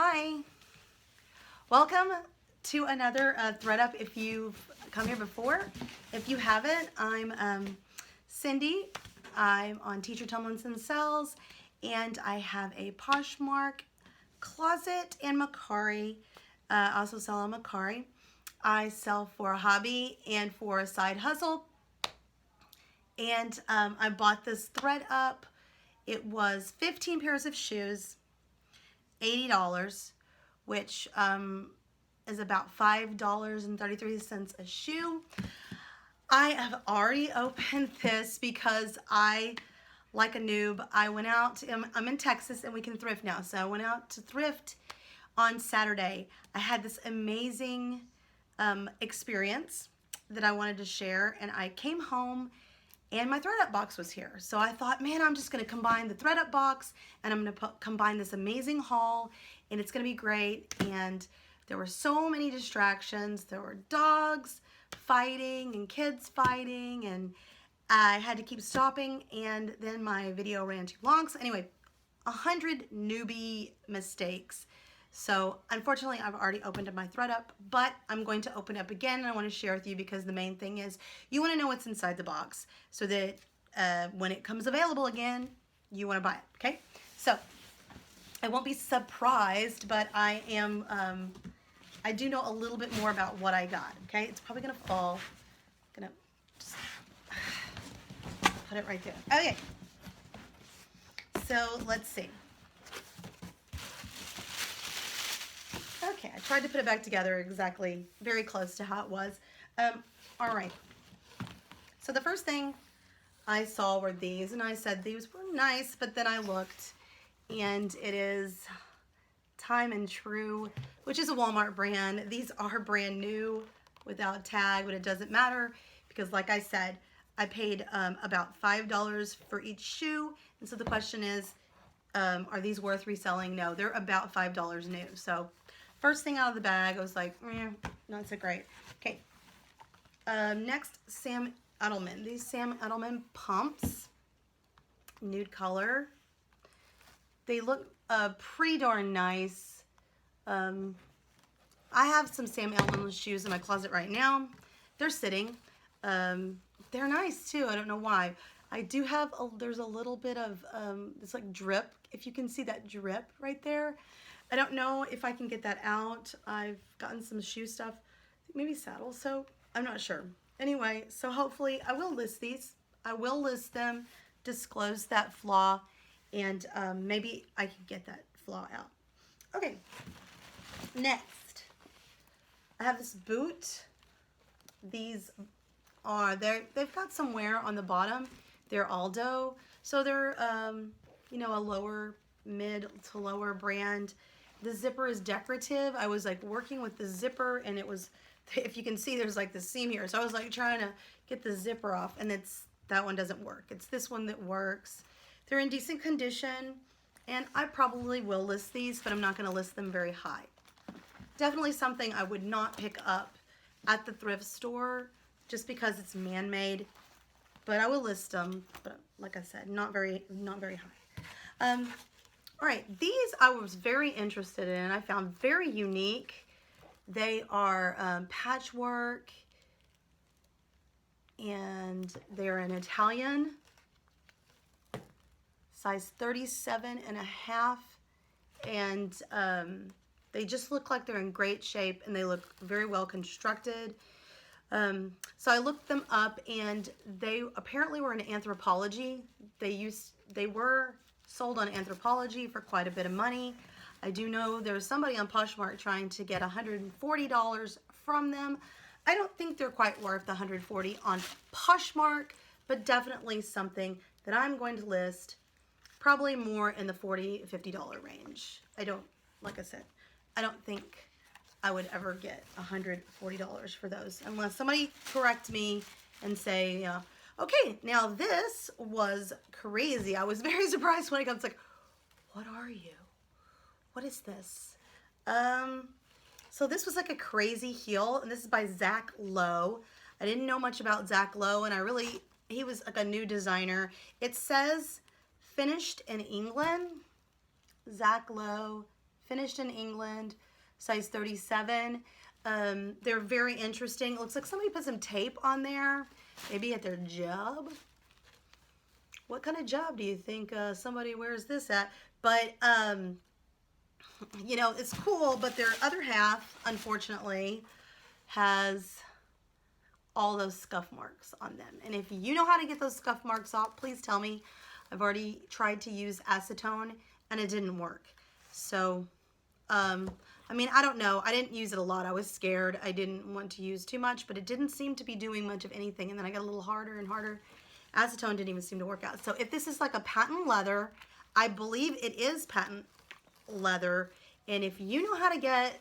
Hi, welcome to another Thread Up. If you've come here before, if you haven't, I'm Cindy. I'm on Teacher Tumlinson Sells, and I have a Poshmark closet and Mercari. I also sell on Mercari. I sell for a hobby and for a side hustle. And I bought this Thread Up. It was 15 pairs of shoes, $80, which is about $5.33 a shoe. I have already opened this because I, like a noob, I went out, I'm in Texas and we can thrift now. So I went out to thrift on Saturday. I had this amazing experience that I wanted to share, and I came home and my ThreadUp box was here. So I thought, man, I'm just gonna combine the ThreadUp box and I'm gonna combine this amazing haul, and it's gonna be great. And there were so many distractions. There were dogs fighting and kids fighting, and I had to keep stopping, and then my video ran too long. So anyway, 100 newbie mistakes. So unfortunately, I've already opened up my ThreadUp, but I'm going to open up again, and I want to share with you because the main thing is you want to know what's inside the box so that when it comes available again, you want to buy it, okay? So I won't be surprised, but I am, I do know a little bit more about what I got, okay? It's probably going to fall. I'm going to just put it right there. Okay. So let's see. Okay, I tried to put it back together exactly, very close to how it was. All right, so the first thing I saw were these, and I said these were nice, but then I looked, and it is Time and True, which is a Walmart brand. These are brand new without tag, but it doesn't matter because, like I said, I paid about $5 for each shoe, and so the question is, are these worth reselling? No, they're about $5 new. So first thing out of the bag, I was like, not so great. Okay, next, Sam Edelman. These Sam Edelman Pumps, nude color. They look pretty darn nice. I have some Sam Edelman shoes in my closet right now. They're sitting. They're nice too. I don't know why. I do have, there's a little bit of this like drip. If you can see that drip right there. I don't know if I can get that out. I've gotten some shoe stuff, maybe saddle soap. I'm not sure. Anyway, so hopefully I will list these. I will list them, disclose that flaw, and maybe I can get that flaw out. Okay, next, I have this boot. These are, they've got some wear on the bottom. They're Aldo, so they're, you know, a lower, mid to lower brand. The zipper is decorative. I was like working with the zipper, and it was, if you can see, there's like the seam here. So I was like trying to get the zipper off, and that one doesn't work. It's this one that works. They're in decent condition, and I probably will list these, but I'm not gonna list them very high. Definitely something I would not pick up at the thrift store just because it's man-made, but I will list them, but like I said, not very high. All right, these I was very interested in. I found very unique. They are patchwork, and they're in Italian, size 37.5, and they just look like they're in great shape, and they look very well constructed. So I looked them up, and they apparently were in Anthropologie. They were sold on Anthropologie for quite a bit of money. I do know there's somebody on Poshmark trying to get $140 from them. I don't think they're quite worth the $140 on Poshmark, but definitely something that I'm going to list probably more in the $40, $50 range. Like I said, I don't think I would ever get $140 for those unless somebody correct me and say, okay, now this was crazy. I was very surprised when I got, it's like, what are you? What is this? So this was like a crazy heel, and this is by Zach Lowe. I didn't know much about Zach Lowe, and he was like a new designer. It says finished in England. Zach Lowe, finished in England, size 37. They're very interesting. It looks like somebody put some tape on there, maybe at their job. What kind of job do you think somebody wears this at? But, you know, it's cool, but their other half, unfortunately, has all those scuff marks on them. And if you know how to get those scuff marks off, please tell me. I've already tried to use acetone and it didn't work. So, I mean, I don't know. I didn't use it a lot. I was scared. I didn't want to use too much, but it didn't seem to be doing much of anything. And then I got a little harder and harder. Acetone didn't even seem to work out. So if this is like a patent leather, I believe it is patent leather. And if you know how to get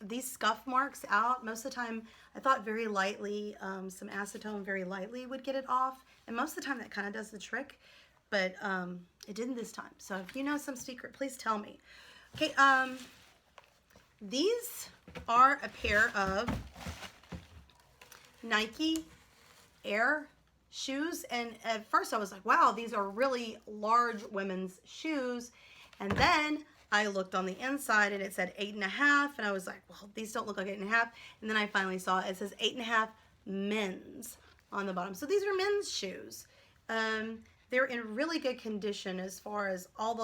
these scuff marks out, most of the time, I thought very lightly, some acetone very lightly would get it off. And most of the time that kind of does the trick, but it didn't this time. So if you know some secret, please tell me. Okay, these are a pair of Nike Air shoes, and at first I was like, wow, these are really large women's shoes. And then I looked on the inside and it said 8.5, and I was like, well, these don't look like 8.5. And then I finally saw it says 8.5 men's on the bottom. So these are men's shoes. They're in really good condition as far as all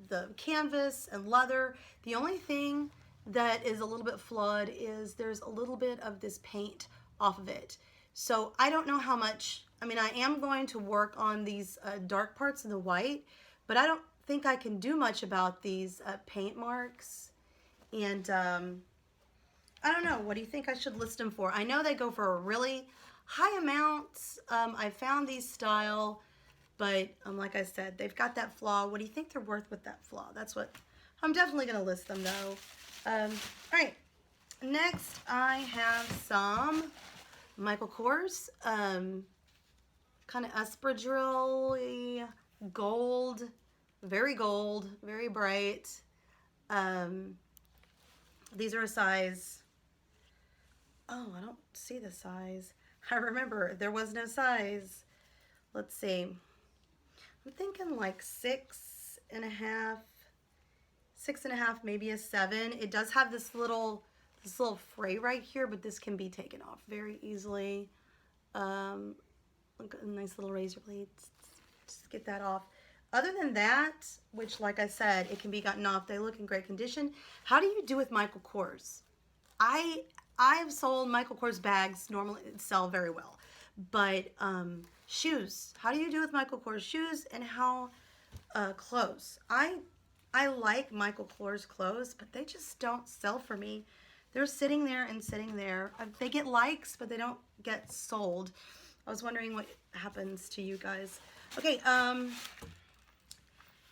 the canvas and leather. The only thing that is a little bit flawed is there's a little bit of this paint off of it. So I don't know how much. I mean, I am going to work on these dark parts of the white, but I don't think I can do much about these paint marks. And I don't know. What do you think I should list them for? I know they go for a really high amount. I found these style, but like I said, they've got that flaw. What do you think they're worth with that flaw? That's what I'm definitely going to list them though. All right. Next, I have some Michael Kors, kind of Espadrille gold, very bright. These are a size, oh, I don't see the size. I remember there was no size. Let's see. I'm thinking like 6.5, maybe a 7. It does have this little fray right here, but this can be taken off very easily. Look at a nice little razor blade. Just get that off. Other than that, which like I said, it can be gotten off. They look in great condition. How do you do with Michael Kors? I've sold Michael Kors bags, normally sell very well. But shoes, how do you do with Michael Kors shoes, and how clothes? I like Michael Kors clothes, but they just don't sell for me. They're sitting there and sitting there. They get likes, but they don't get sold. I was wondering what happens to you guys. Okay,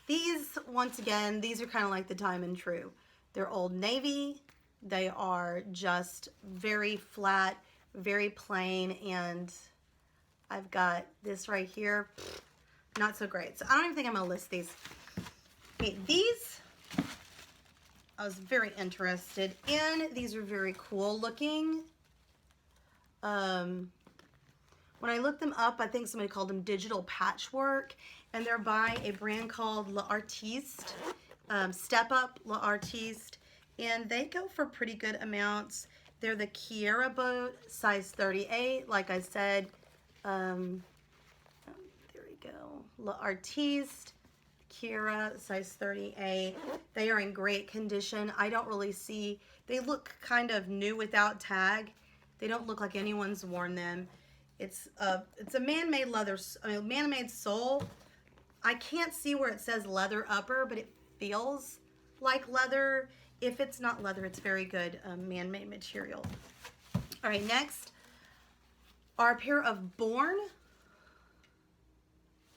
these, once again, these are kind of like the Diamond True. They're Old Navy. They are just very flat, very plain, and I've got this right here. Not so great. So I don't even think I'm going to list these. Okay, these I was very interested in. These are very cool looking. When I looked them up, I think somebody called them digital patchwork, and they're by a brand called L'Artiste, Step Up L'Artiste, and they go for pretty good amounts. They're the Kiera boat, size 38, like I said. There we go, L'Artiste, Kiera, size 38. They are in great condition. I don't really see, they look kind of new without tag. They don't look like anyone's worn them. It's a man-made leather, man-made sole. I can't see where it says leather upper, but it feels like leather. If it's not leather, it's very good man-made material. All right, next are a pair of Born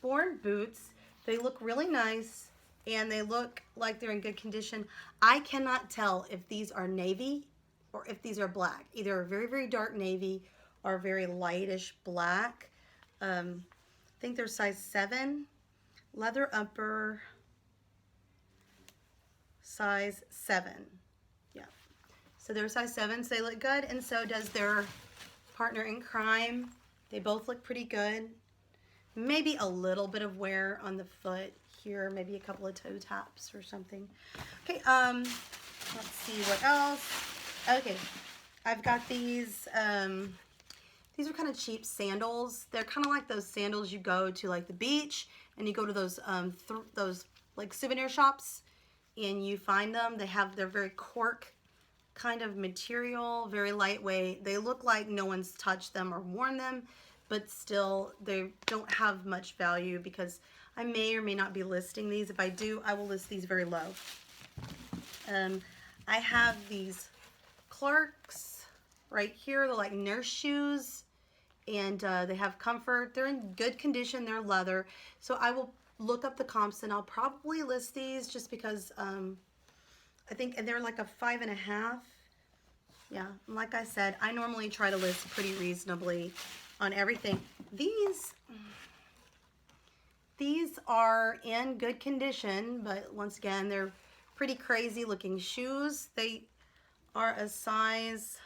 boots. They look really nice, and they look like they're in good condition. I cannot tell if these are navy or if these are black. Either a very, very dark navy or very lightish black. I think they're size 7. Leather upper, size 7. Yeah. So they're size 7, so they look good, and so does their partner in crime. They both look pretty good. Maybe a little bit of wear on the foot here, maybe a couple of toe taps or something. Okay, let's see what else. Okay, I've got these are kind of cheap sandals. They're kind of like those sandals you go to like the beach and you go to those like souvenir shops and you find them. They're very cork kind of material, very lightweight. They look like no one's touched them or worn them, but still they don't have much value because I may or may not be listing these. If I do, I will list these very low. I have these Clarks right here. They're like nurse shoes, and they have comfort. They're in good condition. They're leather. So I will look up the comps and I'll probably list these just because I think, and they're like a 5.5. Yeah, like I said, I normally try to list pretty reasonably on everything. These are in good condition, but once again, they're pretty crazy looking shoes. They are a size,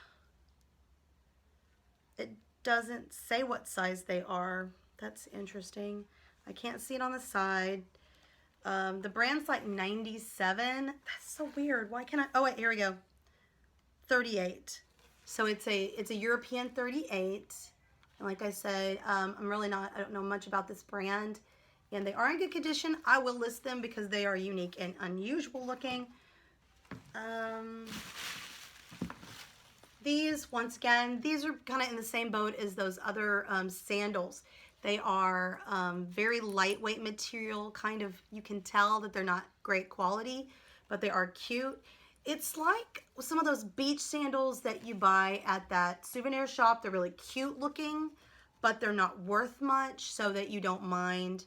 it doesn't say what size they are. That's interesting. I can't see it on the side. The brand's like 97. That's so weird. Why can't I? Oh wait, here we go. 38. So it's a European 38. And like I said, I don't know much about this brand. And they are in good condition. I will list them because they are unique and unusual looking. These, once again, these are kind of in the same boat as those other sandals. They are very lightweight material, kind of, you can tell that they're not great quality, but they are cute. It's like some of those beach sandals that you buy at that souvenir shop. They're really cute looking, but they're not worth much, so that you don't mind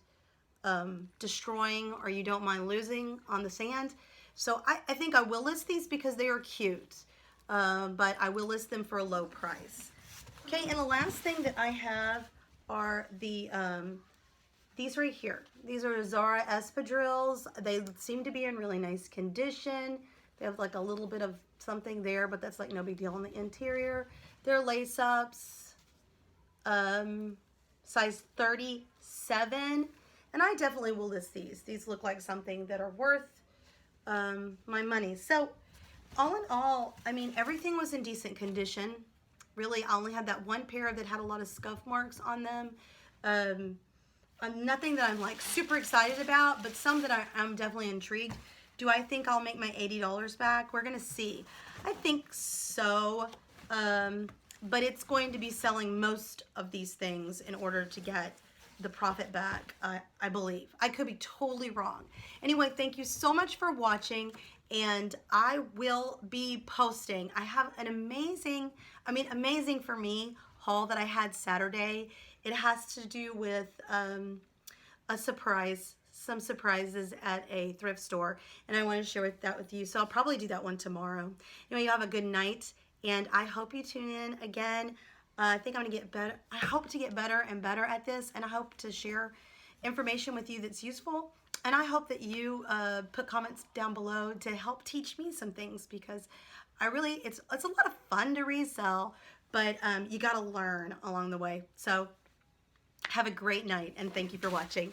destroying or you don't mind losing on the sand. So I think I will list these because they are cute, but I will list them for a low price. Okay, and the last thing that I have are the these right here. These are Zara Espadrilles. They seem to be in really nice condition. They have like a little bit of something there, but that's like no big deal on the interior. They're lace ups, size 37. And I definitely will list these. These look like something that are worth my money. So all in all, I mean, everything was in decent condition. Really, I only had that one pair that had a lot of scuff marks on them. Nothing that I'm like super excited about, but some that I'm definitely intrigued. Do I think I'll make my $80 back? We're gonna see. I think so, but it's going to be selling most of these things in order to get the profit back, I believe. I could be totally wrong. Anyway, thank you so much for watching, and I will be posting. I have an amazing for me, haul that I had Saturday. It has to do with a surprise, some surprises at a thrift store, and I want to share that with you. So I'll probably do that one tomorrow. Anyway, you have a good night, and I hope you tune in again. I think I'm gonna get better. I hope to get better and better at this, and I hope to share information with you that's useful. And I hope that you put comments down below to help teach me some things, because it's a lot of fun to resell, but you gotta learn along the way. So have a great night, and thank you for watching.